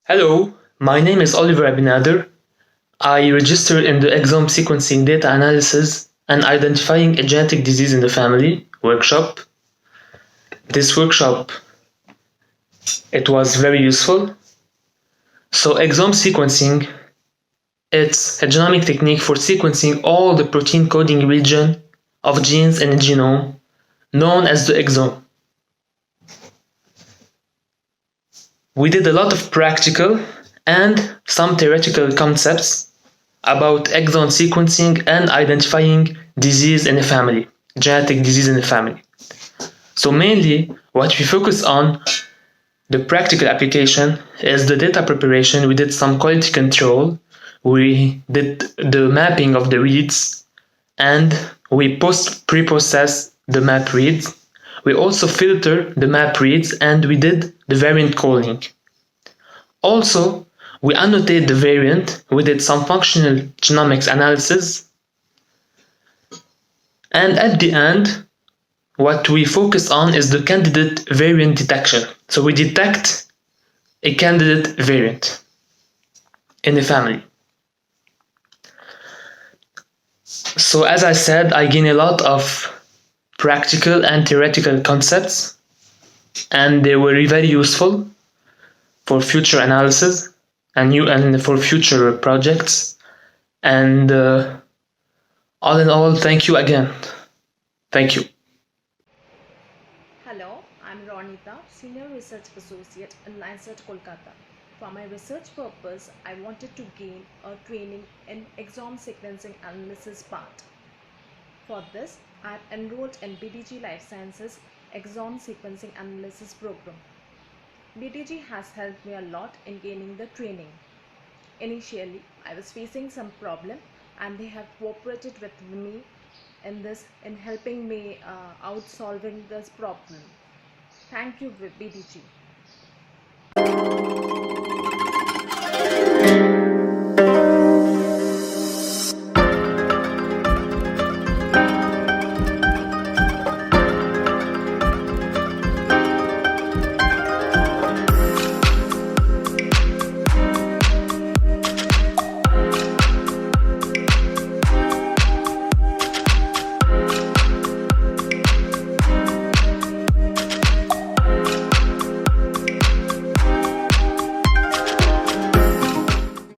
Hello, my name is Oliver Abinader. I registered in the exome sequencing data analysis and identifying a genetic disease in the family workshop. This workshop, it was very useful. So exome sequencing, it's a genomic technique for sequencing all the protein coding region of genes in a genome, known as the exome. We did a lot of practical and some theoretical concepts about exome sequencing and identifying disease in a family, genetic disease in a family. So mainly what we focus on, the practical application, is the data preparation. We did some quality control, we did the mapping of the reads, and we pre-process the map reads. We also filter the map reads and we did the variant calling. Also, we annotate the variant, we did some functional genomics analysis, and at the end, what we focus on is the candidate variant detection. So we detect a candidate variant in a family. So as I said, I gain a lot of practical and theoretical concepts, and they were very useful for future analysis and for future projects. And all in all, thank you again. Thank you. Hello, I'm Ronita, Senior Research Associate in Lancet, Kolkata. For my research purpose, I wanted to gain a training in exome sequencing analysis part. For this, I have enrolled in BDG LifeSciences exome sequencing analysis program. BDG has helped me a lot in gaining the training. Initially, I was facing some problem and they have cooperated with me in helping me out solving this problem. Thank you, BDG.